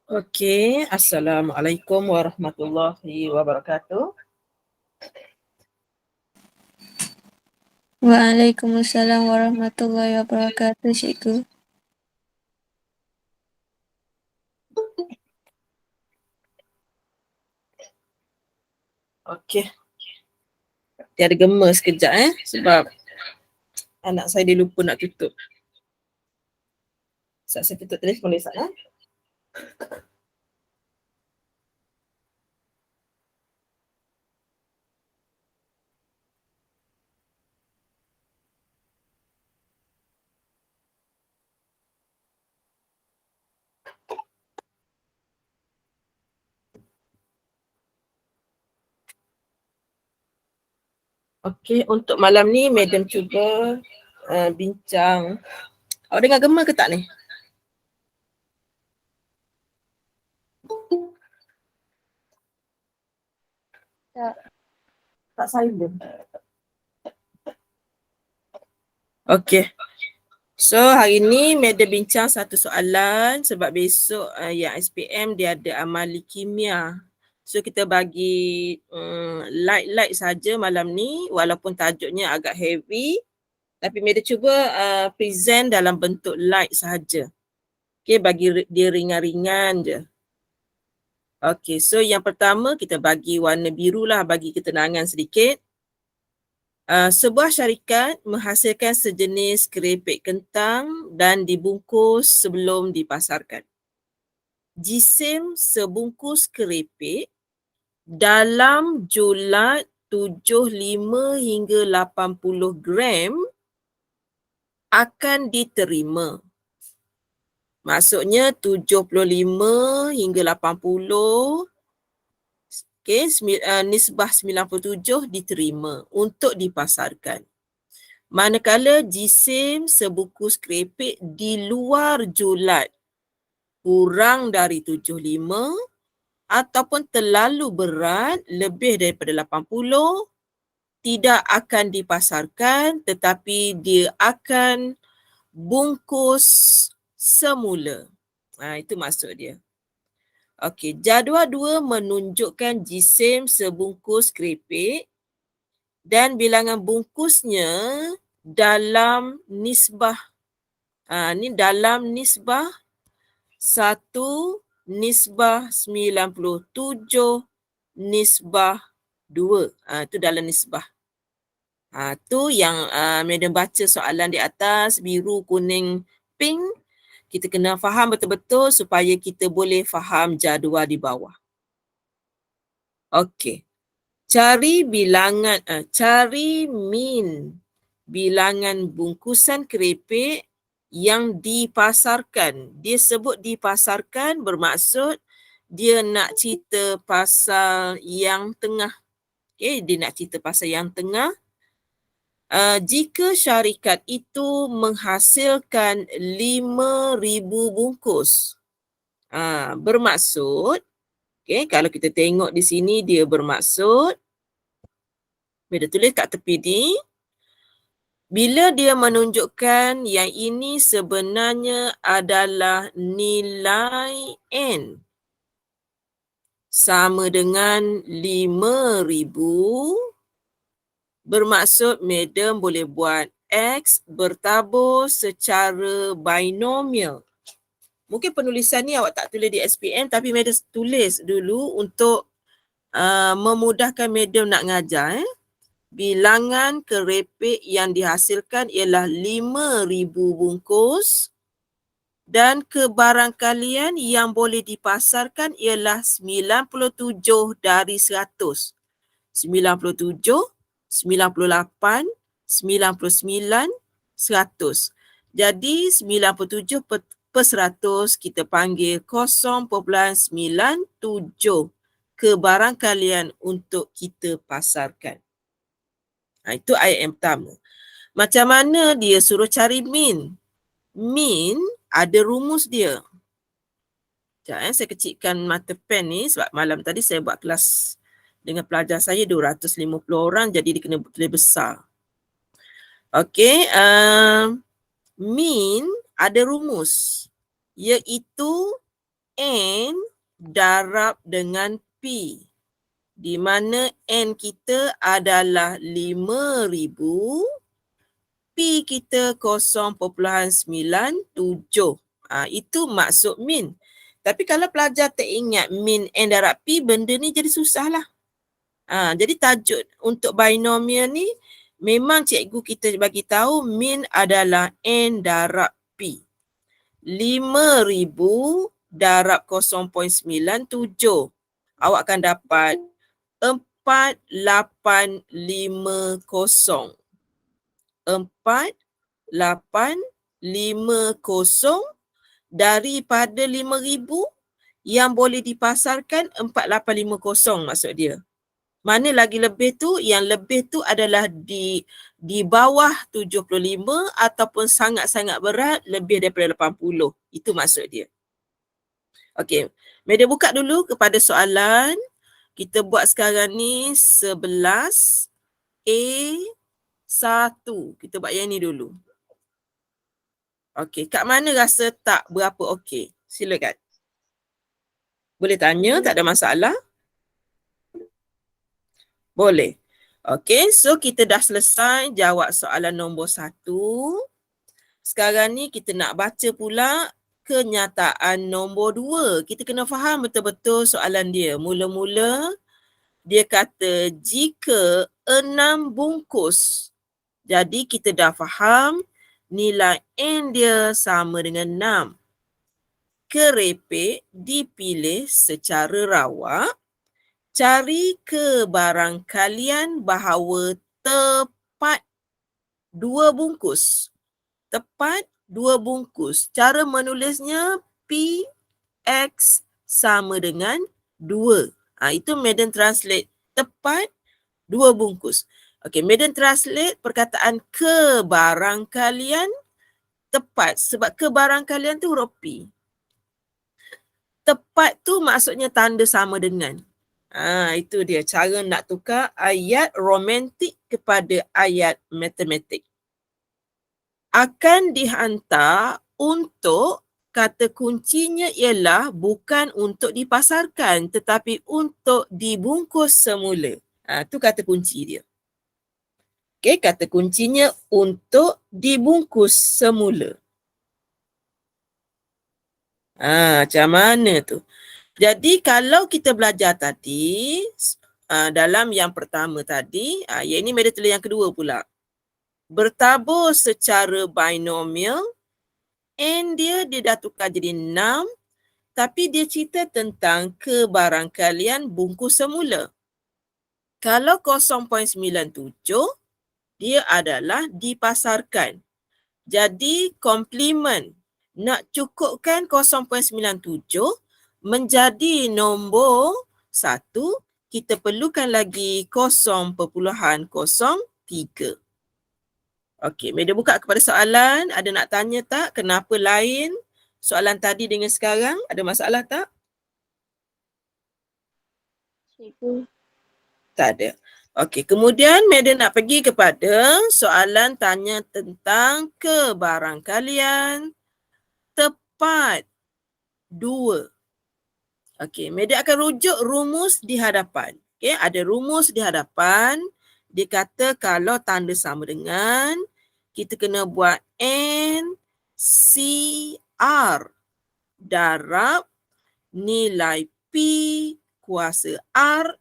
Okey, Assalamualaikum warahmatullahi wabarakatuh. Waalaikumsalam warahmatullahi wabarakatuh, Cikgu. Okey. Dia ada gema sekejap sebab anak saya dia lupa nak tutup. Saya tutup telefon dia sana. Okey, untuk malam ni Madam cuba bincang. Awak dengar gema ke tak ni? Tak. Tak silent. Okey. So hari ni Madam bincang satu soalan sebab besok yang SPM dia ada amali kimia. So kita bagi light saja malam ni walaupun tajuknya agak heavy. Tapi Madam cuba present dalam bentuk light sahaja. Okay, bagi dia ringan-ringan je. Okay, so yang pertama kita bagi warna biru lah bagi ketenangan sedikit. Sebuah syarikat menghasilkan sejenis keripik kentang dan dibungkus sebelum dipasarkan. Jisim sebungkus keripik dalam julat 75 hingga 80 gram akan diterima. Maksudnya 75 hingga 80, nisbah 97 diterima untuk dipasarkan. Manakala jisim sebungkus keripik di luar julat kurang dari 75 ataupun terlalu berat lebih daripada 80 tidak akan dipasarkan tetapi dia akan bungkus semula. Itu maksud dia. Okey, jadual 2 menunjukkan jisim sebungkus keripik dan bilangan bungkusnya dalam nisbah ni dalam nisbah 1 nisbah 97 nisbah 2. Itu dalam nisbah. Tu yang Madam baca soalan di atas biru, kuning, pink. Kita kena faham betul-betul supaya kita boleh faham jadual di bawah. Okey. Cari min bilangan bungkusan keripik yang dipasarkan. Dia sebut dipasarkan bermaksud dia nak cerita pasal yang tengah. Okay, dia nak cerita pasal yang tengah. Jika syarikat itu menghasilkan 5,000 bungkus. Bermaksud, okay, kalau kita tengok di sini dia bermaksud, bila tulis kat tepi ni, bila dia menunjukkan yang ini sebenarnya adalah nilai N sama dengan 5,000, bermaksud Madam boleh buat X bertabur secara binomial. Mungkin penulisan ni awak tak tulis di SPM tapi Madam tulis dulu untuk memudahkan Madam nak ngajar. Bilangan keripik yang dihasilkan ialah 5,000 bungkus dan kebarangkalian yang boleh dipasarkan ialah 97 dari 100. 97, 98, 99, 100. Jadi 97 per 100 kita panggil 0.97 kebarangkalian untuk kita pasarkan. Itu ayat yang pertama. Macam mana dia suruh cari min? Min ada rumus dia. Sekejap, saya kecilkan mata pen ni sebab malam tadi saya buat kelas dengan pelajar saya 250 orang jadi dia kena tulis besar. Okey, Min ada rumus iaitu N darab dengan P, di mana N kita adalah 5,000, P kita 0.97. Itu maksud min. Tapi kalau pelajar tak ingat min N darab P, benda ni jadi susah lah. Jadi tajuk untuk binomial ni memang cikgu kita bagi tahu min adalah N darab P. 5,000 darab 0.97. Awak akan dapat 4850. 4850 daripada 5,000 yang boleh dipasarkan 4850 maksud dia. Mana lagi lebih tu? Yang lebih tu adalah di bawah 75 ataupun sangat-sangat berat lebih daripada 80. Itu maksud dia. Okey, Media buka dulu kepada soalan. Kita buat sekarang ni 11 A1. Kita buat yang ni dulu. Okey, kat mana rasa tak berapa okey? Silakan. Boleh tanya, tak ada masalah. Boleh. Okey, so kita dah selesai jawab soalan nombor 1. Sekarang ni kita nak baca pula kenyataan nombor 2. Kita kena faham betul-betul soalan dia. Mula-mula dia kata jika 6 bungkus. Jadi kita dah faham nilai N dia sama dengan 6. Kerepek dipilih secara rawak. Cari kebarangkalian bahawa tepat 2 bungkus. Tepat 2 bungkus. Cara menulisnya PX sama dengan 2. Itu Medan translate. Tepat 2 bungkus. Okey, Medan translate perkataan kebarangkalian tepat. Sebab kebarangkalian tu huruf P. Tepat tu maksudnya tanda sama dengan. Itu dia cara nak tukar ayat romantik kepada ayat matematik. Akan dihantar untuk, kata kuncinya ialah bukan untuk dipasarkan tetapi untuk dibungkus semula. Tu kata kunci dia. Okey, kata kuncinya untuk dibungkus semula. Macam mana tu? Jadi kalau kita belajar tadi, dalam yang pertama tadi, yang ini Media tulis yang kedua pula. Bertabur secara binomial, N dia dah tukar jadi 6, tapi dia cerita tentang kebarangkalian bungkus semula. Kalau 0.97, dia adalah dipasarkan. Jadi komplement, nak cukupkan 0.97, menjadi nombor 1, kita perlukan lagi 0.03. Okey, Media buka kepada soalan. Ada nak tanya tak? Kenapa lain soalan tadi dengan sekarang? Ada masalah tak? Cikgu. Tak ada. Okey, kemudian Media nak pergi kepada soalan tanya tentang kebarangkalian tepat 2. Okey, Media akan rujuk rumus di hadapan. Okey, ada rumus di hadapan. Dia kata kalau tanda sama dengan, kita kena buat N CR darab nilai P kuasa R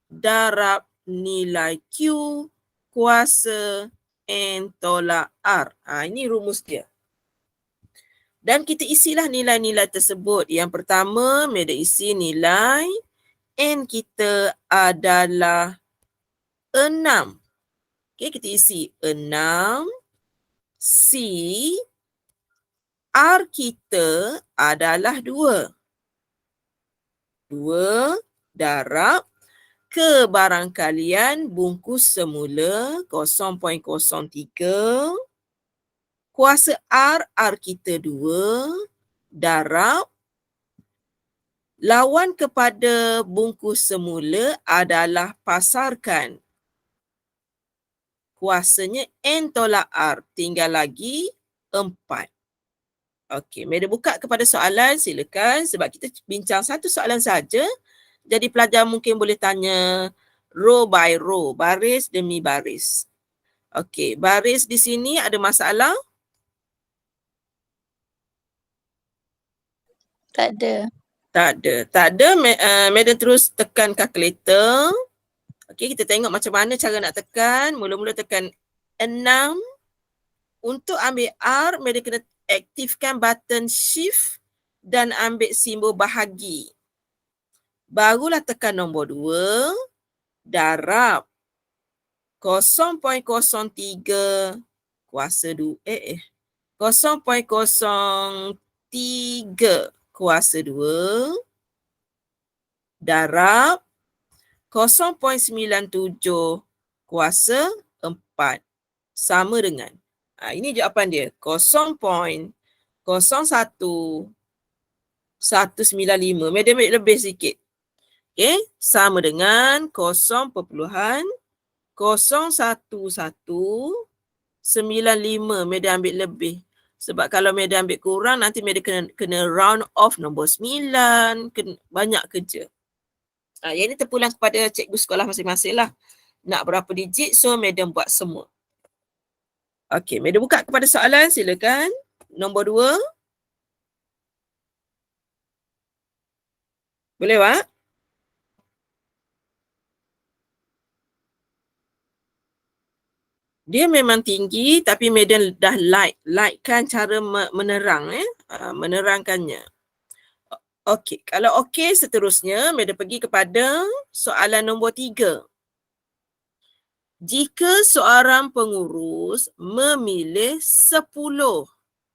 darab nilai Q kuasa N tolak R. Ini rumus dia. Dan kita isilah nilai-nilai tersebut. Yang pertama, Media isi nilai N kita adalah 6. Okey, kita isi 6. C, R kita adalah 2. 2 darab kebarangkalian bungkus semula 0.03. Kuasa R kita 2 darab lawan kepada bungkus semula adalah pasarkan. Kuasanya N tolak R. Tinggal lagi 4. Okey, media buka kepada soalan, silakan. Sebab kita bincang satu soalan saja. Jadi pelajar mungkin boleh tanya row by row, baris demi baris. Okey, baris di sini ada masalah? Tak ada. Tak ada. Tak ada, Madam terus tekan kalkulator. Okey, kita tengok macam mana cara nak tekan. Mula-mula tekan 6. Untuk ambil R, Madam kena aktifkan button shift dan ambil simbol bahagi. Barulah tekan nombor 2, darab 0.03 kuasa 2, 0.03 kuasa 2 darab 0.97 kuasa 4 sama dengan. Ini jawapan dia, 0.01195. Madam ambil lebih sikit. Okay, sama dengan 0.01195. Madam ambil lebih. Sebab kalau Madam ambil kurang, nanti Madam kena round off nombor 9. Banyak kerja. Yang ini terpulang kepada cikgu sekolah masing-masing lah. Nak berapa digit, so Madam buat semua. Okey, Madam buka kepada soalan, silakan. Nombor 2. Boleh, Pak? Dia memang tinggi tapi Madam dah lightkan cara menerang, menerangkannya. Okey, kalau okey seterusnya Madam pergi kepada soalan nombor 3. Jika seorang pengurus memilih 10,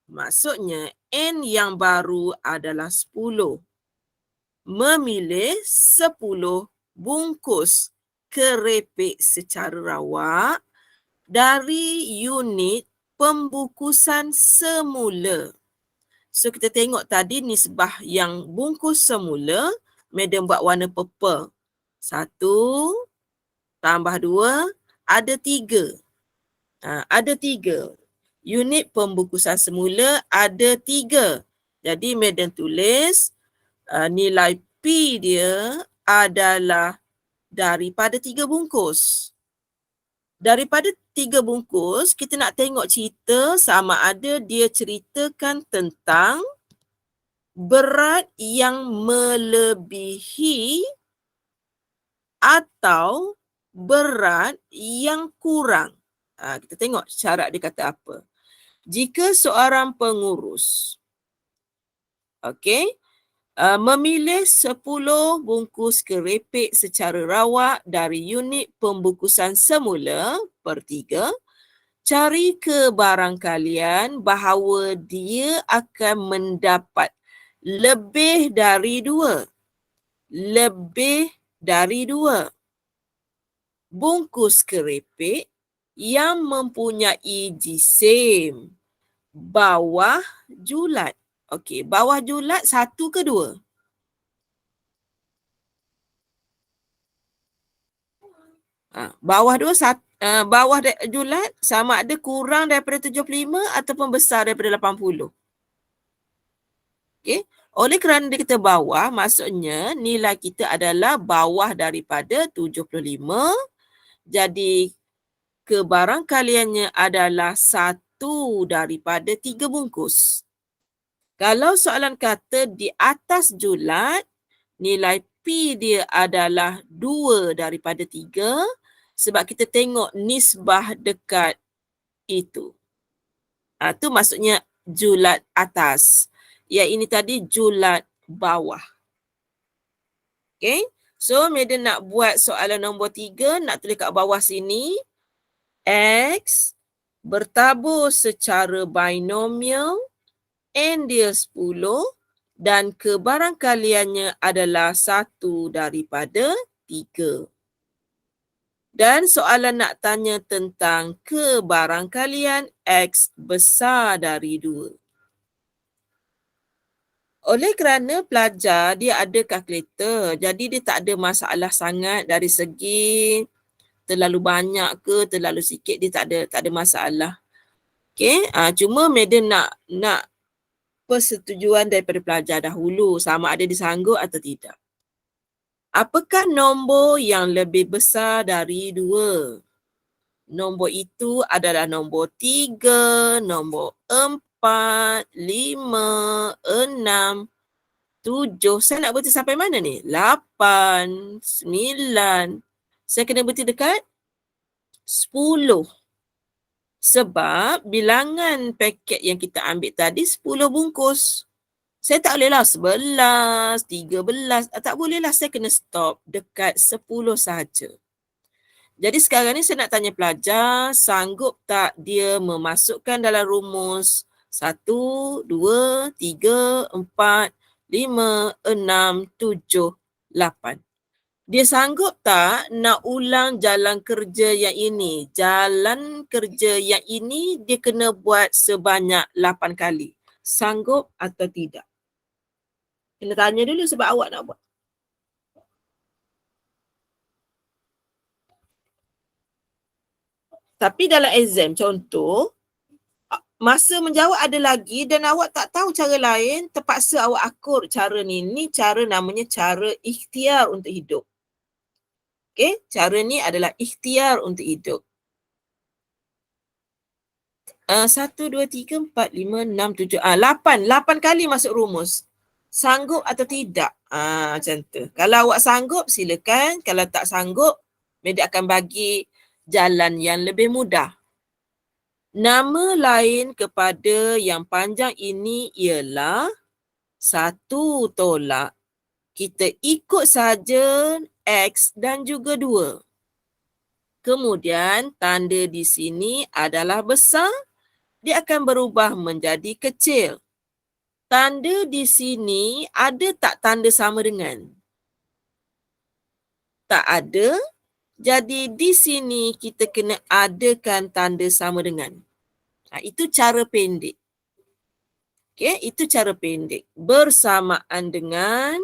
maksudnya N yang baru adalah 10. Memilih 10 bungkus keripik secara rawak dari unit pembukusan semula. So kita tengok tadi nisbah yang bungkus semula, Madam buat warna purple. 1 tambah 2, ada 3. Ada 3. Unit pembungkusan semula ada 3. Jadi Madam tulis nilai P dia adalah daripada 3 bungkus. Daripada 3 bungkus, kita nak tengok cerita sama ada dia ceritakan tentang berat yang melebihi atau berat yang kurang. Kita tengok syarat dia kata apa. Jika seorang pengurus memilih 10 bungkus keripik secara rawak dari unit pembungkusan semula per 3, cari kebarangkalian bahawa dia akan mendapat lebih dari 2. Lebih dari 2 bungkus keripik yang mempunyai jisim bawah julat. Okey, bawah julat 1 ke 2? Bawah julat sama ada kurang daripada 75 ataupun besar daripada 80. Okey, oleh kerana dia kata bawah, maksudnya nilai kita adalah bawah daripada 75. Jadi kebarangkaliannya adalah 1 daripada 3 bungkus. Kalau soalan kata di atas julat, nilai P dia adalah 2 daripada 3 sebab kita tengok nisbah dekat itu. Itu maksudnya julat atas. Yang ini tadi julat bawah. Okay. So, Madam nak buat soalan nombor 3, nak tulis kat bawah sini. X bertabur secara binomial, N dia 10 dan kebarangkaliannya adalah 1 daripada 3. Dan soalan nak tanya tentang kebarangkalian X besar dari 2. Oleh kerana pelajar dia ada kalkulator, jadi dia tak ada masalah sangat dari segi terlalu banyak ke terlalu sikit, dia tak ada masalah. Okey, cuma madam nak persetujuan daripada pelajar dahulu sama ada disanggup atau tidak. Apakah nombor yang lebih besar dari 2? Nombor itu adalah nombor 3, nombor 4, 5, 6, 7. Saya nak berhenti sampai mana ni? 8, 9. Saya kena berhenti dekat 10. Sebab bilangan paket yang kita ambil tadi 10 bungkus. Saya tak bolehlah 11, 13. Tak bolehlah, saya kena stop dekat 10 sahaja. Jadi sekarang ni saya nak tanya pelajar, sanggup tak dia memasukkan dalam rumus 1, 2, 3, 4, 5, 6, 7, 8. Dia sanggup tak nak ulang jalan kerja yang ini? Jalan kerja yang ini dia kena buat sebanyak 8 kali. Sanggup atau tidak? Kena tanya dulu sebab awak nak buat. Tapi dalam exam, contoh, masa menjawab ada lagi dan awak tak tahu cara lain, terpaksa awak akur cara ni. Ni cara namanya cara ikhtiar untuk hidup. Okey, cara ni adalah ikhtiar untuk hidup. 1, 2, 3, 4, 5, 6, 7, 8. 8 kali masuk rumus. Sanggup atau tidak? Macam tu. Kalau awak sanggup, silakan. Kalau tak sanggup, Medik akan bagi jalan yang lebih mudah. Nama lain kepada yang panjang ini ialah 1 tolak. Kita ikut saja X dan juga 2. Kemudian tanda di sini adalah besar, dia akan berubah menjadi kecil. Tanda di sini ada tak tanda sama dengan? Tak ada. Jadi di sini kita kena adakan tanda sama dengan. Itu cara pendek. Okey, itu cara pendek. Bersamaan dengan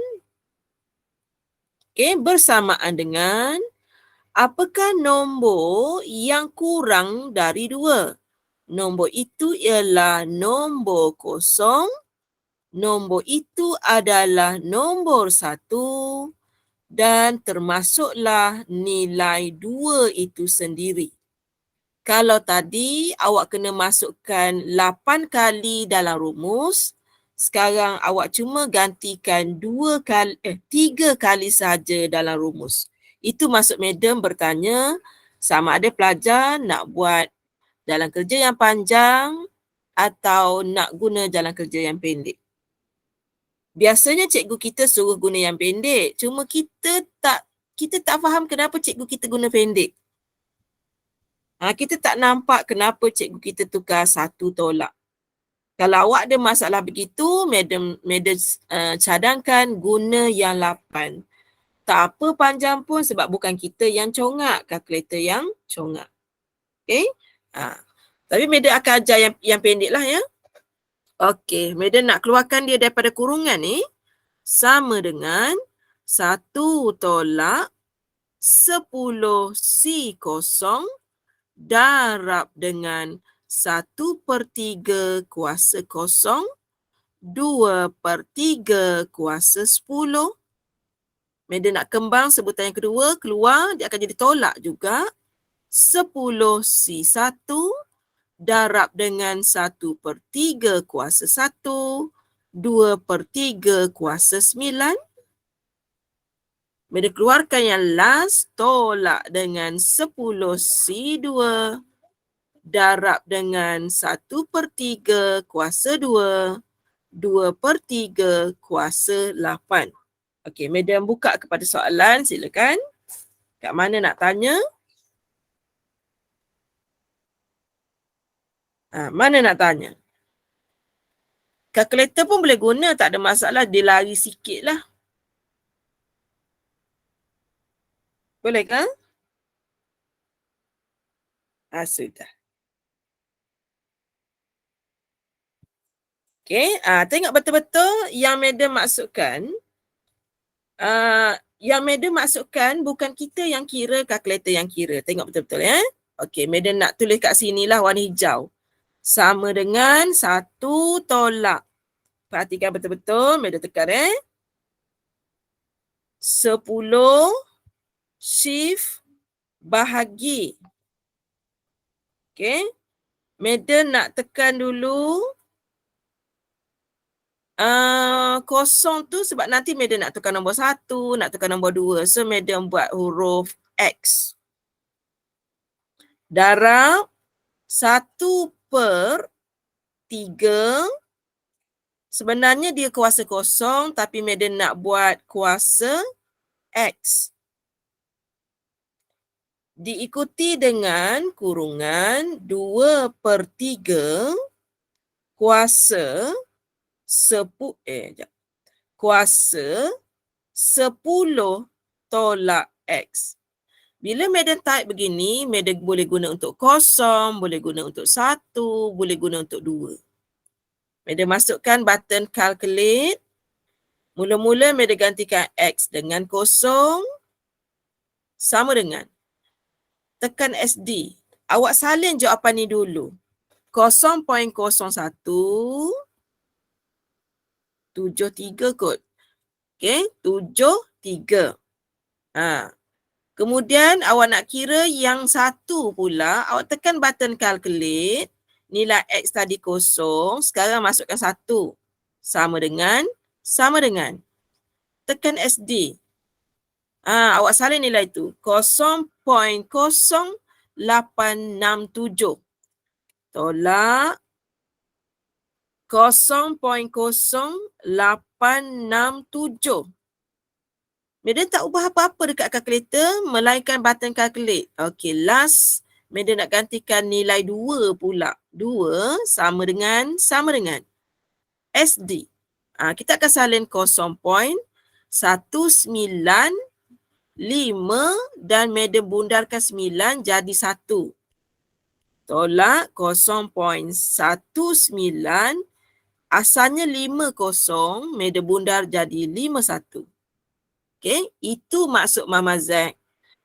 apakah nombor yang kurang dari 2? Nombor itu ialah nombor kosong. Nombor itu adalah nombor 1 dan termasuklah nilai 2 itu sendiri. Kalau tadi awak kena masukkan 8 kali dalam rumus, sekarang awak cuma gantikan 3 kali saja dalam rumus. Itu maksud madam bertanya sama ada pelajar nak buat jalan kerja yang panjang atau nak guna jalan kerja yang pendek. Biasanya cikgu kita suruh guna yang pendek, cuma kita tak faham kenapa cikgu kita guna pendek. Kita tak nampak kenapa cikgu kita tukar 1 tolak. Kalau awak ada masalah begitu, madam cadangkan guna yang 8. Tak apa panjang pun sebab bukan kita yang congak, kalkulator yang congak. Okay? Tapi madam akan ajar yang pendek lah ya. Okey, madam nak keluarkan dia daripada kurungan ni sama dengan 1 tolak 10 C kosong darab dengan 1/3 kuasa kosong 2/3 kuasa 10. Madam nak kembang sebutan yang kedua, keluar dia akan jadi tolak juga. 10 C1 darab dengan 1/3 kuasa 1, 2/3 kuasa 9. Bila keluarkan yang last, tolak dengan 10 C2 darab dengan 1/3 kuasa 2, 2/3 kuasa 8. Okey, madam buka kepada soalan, silakan. Kat mana nak tanya? Mana nak tanya? Kalkulator pun boleh guna, tak ada masalah. Dia lari sikit lah. Boleh kan? Sudah. Okey, tengok betul-betul yang madam masukkan. Yang madam masukkan bukan kita yang kira, kalkulator yang kira. Tengok betul-betul ya. Okey, madam nak tulis kat sini lah warna hijau. sama dengan 1 tolak. Perhatikan betul-betul, Madam tekan 10 shift bahagi. Okay. Madam nak tekan dulu kosong tu sebab nanti Madam nak tekan nombor 1, nak tekan nombor 2. So Madam buat huruf X. Darab 1/3. Sebenarnya dia kuasa kosong tapi Madam nak buat kuasa X. Diikuti dengan kurungan 2/3 kuasa kuasa 10 tolak X. Bila Madam type begini, Madam boleh guna untuk kosong, boleh guna untuk 1, boleh guna untuk 2. Madam masukkan button calculate. Mula-mula Madam gantikan X dengan kosong sama dengan. Tekan SD. Awak salin jawapan ni dulu. 0.01 73 kot. Okey, 73. Kemudian awak nak kira yang 1 pula, awak tekan button calculate. Nilai X tadi kosong, sekarang masukkan 1. Sama dengan. Tekan SD. Awak salin nilai tu. 0.0867. Tolak 0.0867. Madam tak ubah apa-apa dekat kalkulator melainkan button calculate. Okey, last Madam nak gantikan nilai 2 pula. 2 sama dengan SD. Kita akan salin 0.195 dan Madam bundarkan 9 jadi 1. Tolak 0.19. Asalnya 50, Madam bundar jadi 51. Okey, itu maksud Mama Zack.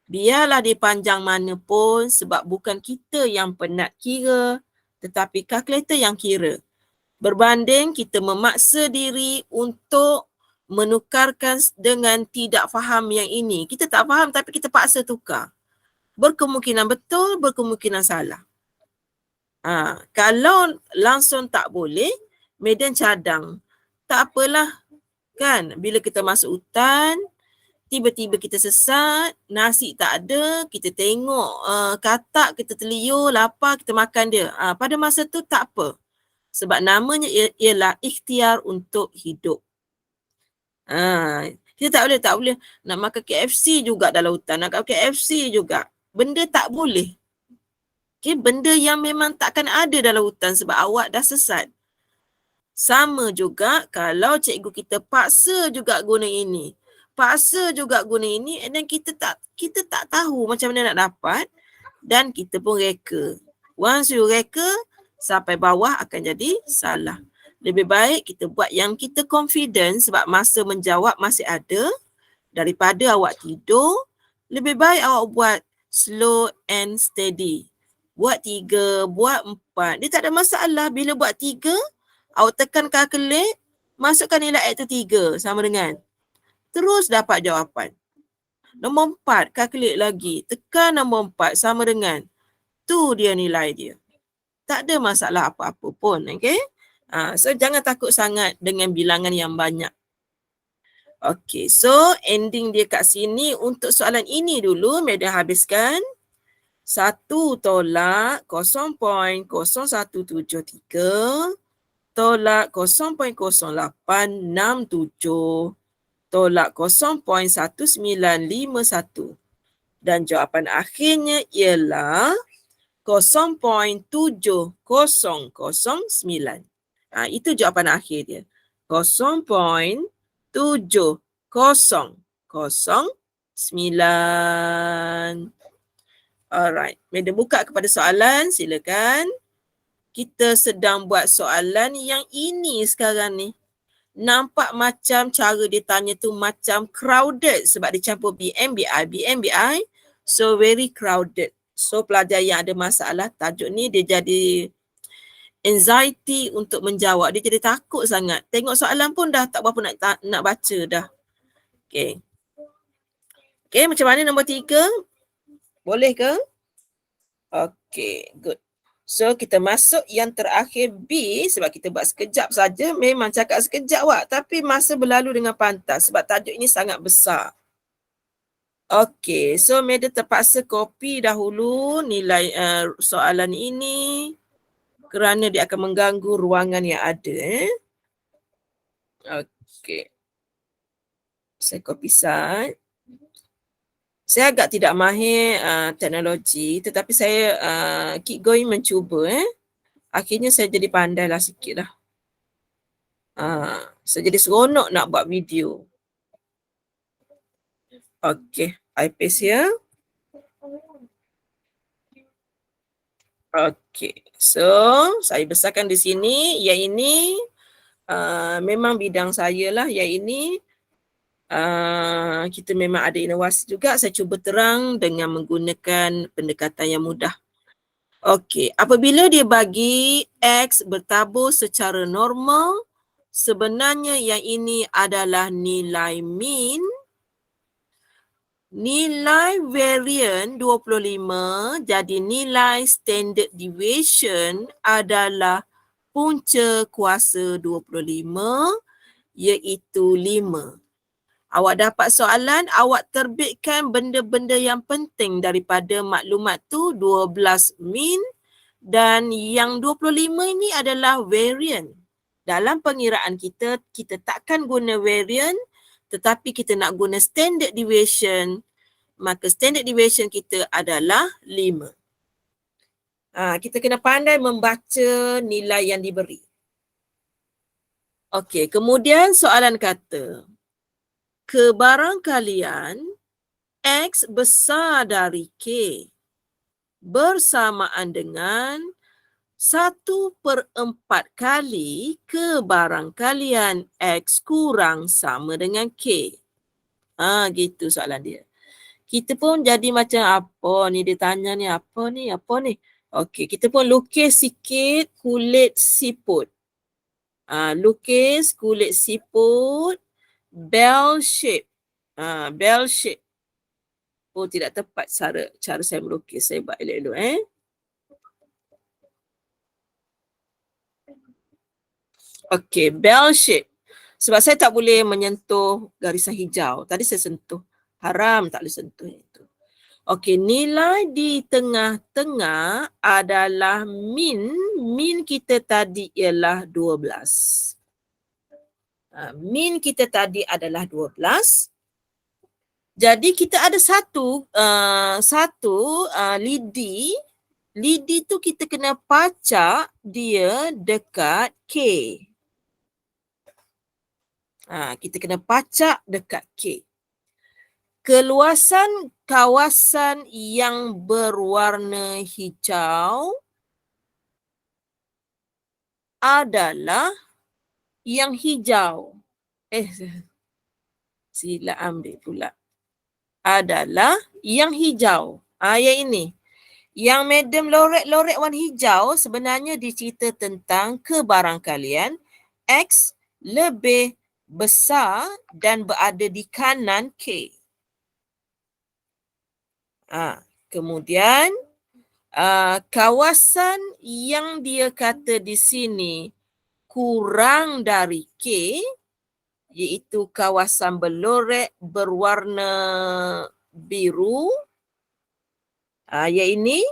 Biarlah dia panjang mana pun sebab bukan kita yang penat kira, tetapi kalkulator yang kira. Berbanding kita memaksa diri untuk menukarkan dengan tidak faham yang ini. Kita tak faham tapi kita paksa tukar. Berkemungkinan betul, berkemungkinan salah. Kalau langsung tak boleh, Madam cadang. Tak apalah kan, bila kita masuk hutan, tiba-tiba kita sesat, nasi tak ada, kita tengok katak, kita terliur, lapar, kita makan dia. Pada masa tu tak apa. Sebab namanya ialah ikhtiar untuk hidup. Kita tak boleh nak makan KFC juga dalam hutan, nak makan KFC juga. Benda tak boleh. Okay, benda yang memang takkan ada dalam hutan sebab awak dah sesat. Sama juga kalau cikgu kita paksa juga guna ini. And then kita tak tahu macam mana nak dapat dan kita pun reka. Once you reka, sampai bawah akan jadi salah. Lebih baik kita buat yang kita confident sebab masa menjawab masih ada daripada awak tidur. Lebih baik awak buat slow and steady. Buat 3, buat 4. Dia tak ada masalah bila buat 3, awak tekan calculate, masukkan nilai X tu 3 sama dengan. Terus dapat jawapan. Nombor 4, calculate lagi. Tekan nombor 4 sama dengan. Tu dia nilai dia. Tak ada masalah apa-apa pun. Okay? So jangan takut sangat dengan bilangan yang banyak. Okay, so ending dia kat sini. Untuk soalan ini dulu, Madam habiskan. 1 tolak 0.0173 tolak 0.0867 tolak 0.1951 dan jawapan akhirnya ialah 0.7009. Itu jawapan akhir dia. 0.7009. Alright, Madam buka kepada soalan, silakan. Kita sedang buat soalan yang ini sekarang ni. Nampak macam cara dia tanya tu macam crowded sebab dia campur BMBI. So very crowded. So pelajar yang ada masalah tajuk ni dia jadi anxiety untuk menjawab. Dia jadi takut sangat. Tengok soalan pun dah tak berapa nak baca dah. Okay. Okay, macam mana nombor 3? Boleh ke? Okay, good. So, kita masuk yang terakhir B sebab kita buat sekejap saja. Memang cakap sekejap Wak, tapi masa berlalu dengan pantas sebab tajuk ini sangat besar. Okay, so Meda terpaksa copy dahulu nilai soalan ini kerana dia akan mengganggu ruangan yang ada. Okay. Saya copy slide. Saya agak tidak mahir teknologi tetapi saya keep going mencuba. Akhirnya saya jadi pandai lah sikit lah. Saya jadi seronok nak buat video. Okay, I paste here. Okay, so saya besarkan di sini. Yang ini memang bidang saya lah. Yang ini kita memang ada inovasi juga. Saya cuba terang dengan menggunakan pendekatan yang mudah. Okey, apabila dia bagi X bertabur secara normal, sebenarnya yang ini adalah nilai mean, nilai varian 25, jadi nilai standard deviation adalah punca kuasa 25 iaitu 5. Awak dapat soalan, awak terbitkan benda-benda yang penting daripada maklumat tu 12 mean dan yang 25 ini adalah variant. Dalam pengiraan kita, kita takkan guna variant tetapi kita nak guna standard deviation. Maka standard deviation kita adalah 5. Kita kena pandai membaca nilai yang diberi. Okey, kemudian soalan kata, kebarangkalian X besar dari K bersamaan dengan 1/4 kali kebarangkalian X kurang sama dengan K. Gitu soalan dia. Kita pun jadi macam apa ni, dia tanya ni apa ni. Okey, kita pun lukis sikit kulit siput. Lukis kulit siput bell shape. Bell shape. Oh, tidak tepat cara saya melukis. Saya buat elok-elok. Okey, bell shape. Sebab saya tak boleh menyentuh garisan hijau. Tadi saya sentuh. Haram tak boleh sentuh itu. Okey, nilai di tengah-tengah adalah min. Min kita tadi ialah 12. Min kita tadi adalah 12. Jadi kita ada satu lidi. Lidi tu kita kena pacak dia dekat K. Kita kena pacak dekat K. Keluasan kawasan yang berwarna hijau adalah yang hijau. Sila ambil pula. Adalah yang hijau. Yang ini. Yang medium loret warna hijau sebenarnya dicerita tentang kebarangkalian X lebih besar dan berada di kanan K. Kemudian kawasan yang dia kata di sini kurang dari K iaitu kawasan berloret berwarna biru. Yang ini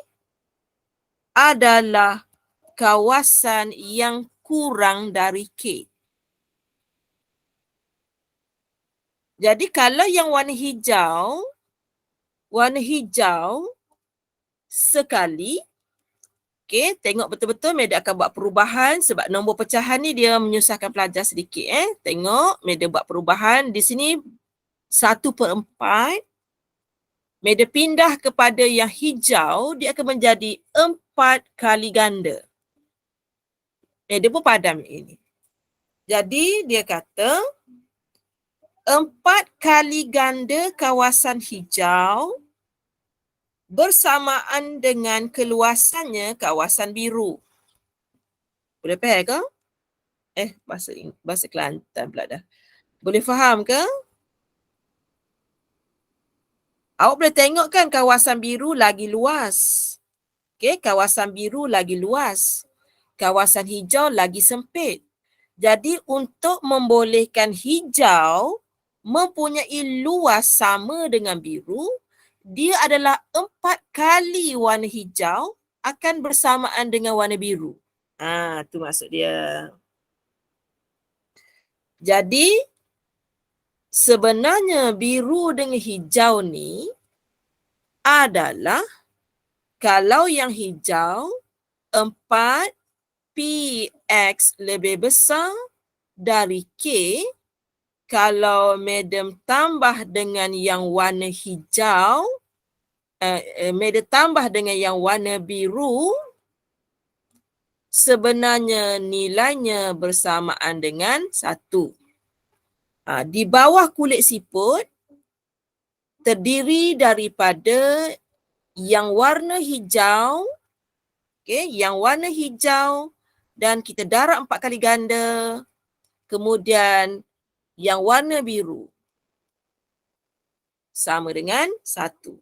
adalah kawasan yang kurang dari K. Jadi kalau yang warna hijau sekali, okey, tengok betul-betul Meda akan buat perubahan sebab nombor pecahan ni dia menyusahkan pelajar sedikit. Tengok Meda buat perubahan di sini 1/4. Meda pindah kepada yang hijau, dia akan menjadi 4 kali ganda. Meda pun padam ini. Jadi dia kata 4 kali ganda kawasan hijau bersamaan dengan keluasannya kawasan biru. Boleh pair ke? Bahasa Kelantan pula dah. Boleh faham ke? Awak boleh tengok kan kawasan biru lagi luas. Okey, kawasan biru lagi luas. Kawasan hijau lagi sempit. Jadi untuk membolehkan hijau mempunyai luas sama dengan biru, dia adalah 4 kali warna hijau akan bersamaan dengan warna biru. Tu maksud dia. Jadi sebenarnya biru dengan hijau ni adalah kalau yang hijau 4 PX lebih besar dari K, kalau madam tambah dengan yang warna hijau, madam tambah dengan yang warna biru, sebenarnya nilainya bersamaan dengan 1. Di bawah kulit siput terdiri daripada yang warna hijau, yang warna hijau dan kita darab 4 kali ganda, kemudian yang warna biru sama dengan 1.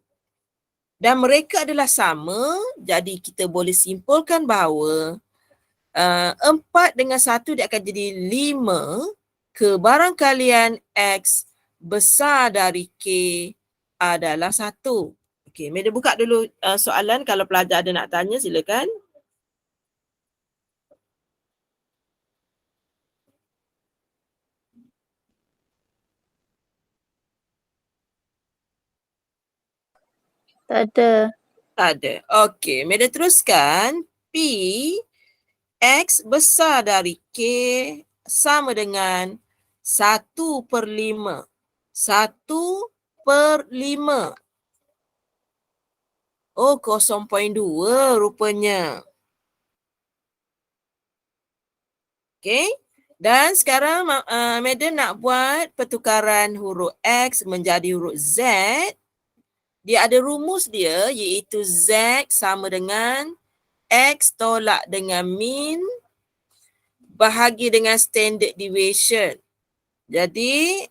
Dan mereka adalah sama, jadi kita boleh simpulkan bahawa 4 dengan 1 dia akan jadi 5 kebarangkalian X besar dari K adalah 1. Okey, Madam buka dulu soalan, kalau pelajar ada nak tanya silakan. Tak ada. Tak ada. Okey, Madam teruskan. P X besar dari K sama dengan 1/5. 1/5. Oh, 0.2 rupanya. Okey. Dan sekarang Madam nak buat pertukaran huruf X menjadi huruf Z. Dia ada rumus dia iaitu Z sama dengan X tolak dengan min bahagi dengan standard deviation. Jadi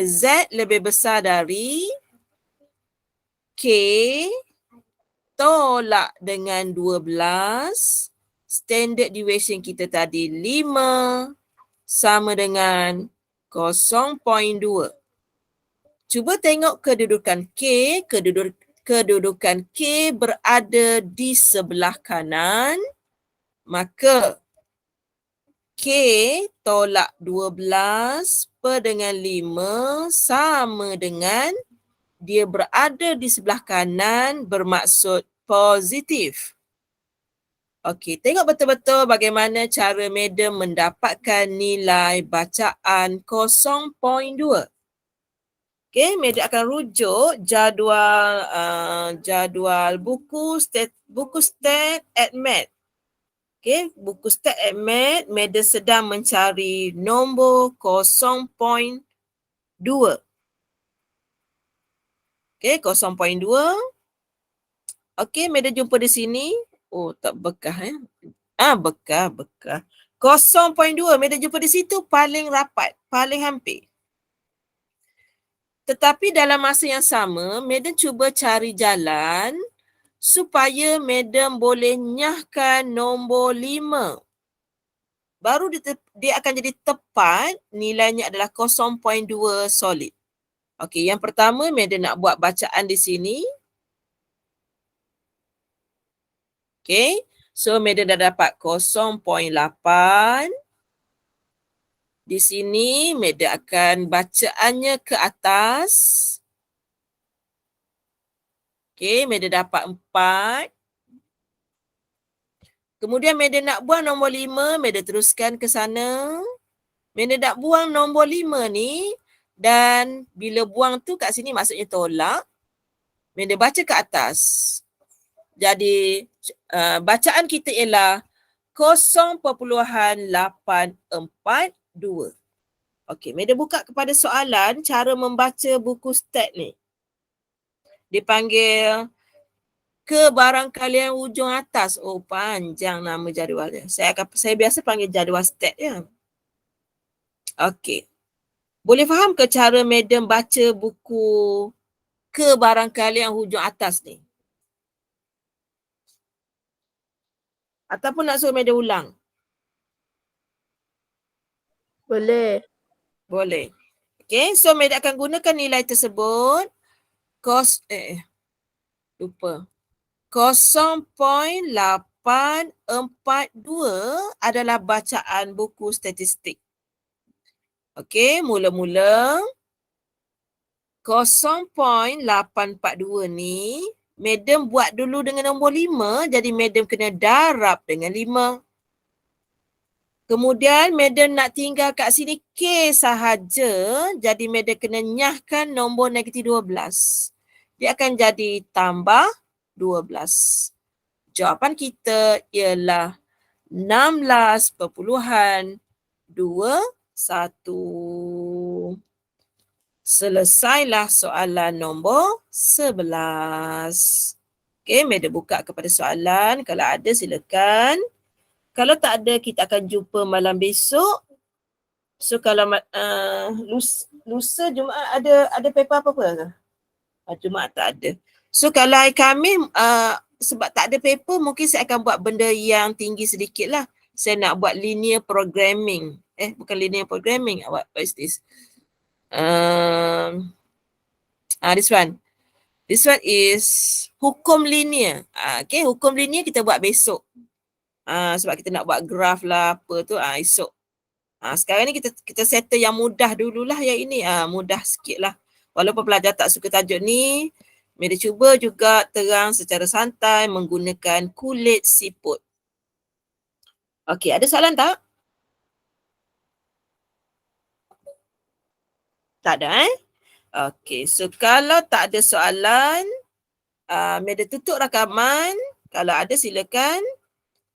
Z lebih besar dari K tolak dengan 12. Standard deviation kita tadi 5 sama dengan 0.2. Cuba tengok kedudukan K. Kedudukan K berada di sebelah kanan. Maka K tolak 12 per dengan 5 sama dengan dia berada di sebelah kanan bermaksud positif. Okey, tengok betul-betul bagaimana cara Madam mendapatkan nilai bacaan 0.2. Okey, Madam akan rujuk jadual buku stat at Math. Okey, buku stat at Math, Madam sedang mencari nombor 0.2. Okey, 0.2. Okey, Madam jumpa di sini. Oh, tak bekah ya. Bekah. 0.2, Madam jumpa di situ paling rapat, paling hampir. Tetapi dalam masa yang sama, Madam cuba cari jalan supaya Madam boleh nyahkan nombor 5. Baru dia akan jadi tepat, nilainya adalah 0.2 solid. Okey, yang pertama Madam nak buat bacaan di sini. Okey, so Madam dah dapat 0.8. Di sini Madam akan bacaannya ke atas. Okey, Madam dapat 4. Kemudian Madam nak buang nombor 5, Madam teruskan ke sana. Madam nak buang nombor 5 ni dan bila buang tu kat sini maksudnya tolak. Madam baca ke atas. Jadi bacaan kita ialah 0.842. Okey, Madam buka kepada soalan cara membaca buku stat ni. Dipanggil kebarangkalian hujung atas. Oh, panjang nama jadualnya. Saya biasa panggil jadual stat ya. Okey. Boleh faham ke cara madam baca buku kebarangkalian hujung atas ni? Ataupun nak suruh madam ulang? Boleh. Boleh. Okey, so madam akan gunakan nilai tersebut. Lupa. 0.842 adalah bacaan buku statistik. Okey, mula-mula 0.842 ni madam buat dulu dengan nombor 5, jadi madam kena darab dengan 5. Kemudian madam nak tinggal kat sini K sahaja, jadi madam kena nyahkan nombor negatif 12. Dia akan jadi tambah 12. Jawapan kita ialah 16.21. Selesailah soalan nombor 11. Okey, madam buka kepada soalan. Kalau ada silakan. Kalau tak ada, kita akan jumpa malam besok. So kalau lusa Jumaat ada paper apa-apa ke? Jumaat tak ada. So kalau hari Khamis sebab tak ada paper, mungkin saya akan buat benda yang tinggi sedikit lah. Saya nak buat linear programming. Bukan linear programming. What is this? This one. This one is hukum linear. Okay, hukum linear kita buat besok. Sebab kita nak buat graf lah apa tu esok. Sekarang ni kita settle yang mudah dululah yang ini. Mudah sikit lah. Walaupun pelajar tak suka tajuk ni, mereka cuba juga terang secara santai menggunakan kulit siput. Okey, ada soalan tak? Tak ada Okey, so kalau tak ada soalan, mereka tutup rakaman. Kalau ada silakan.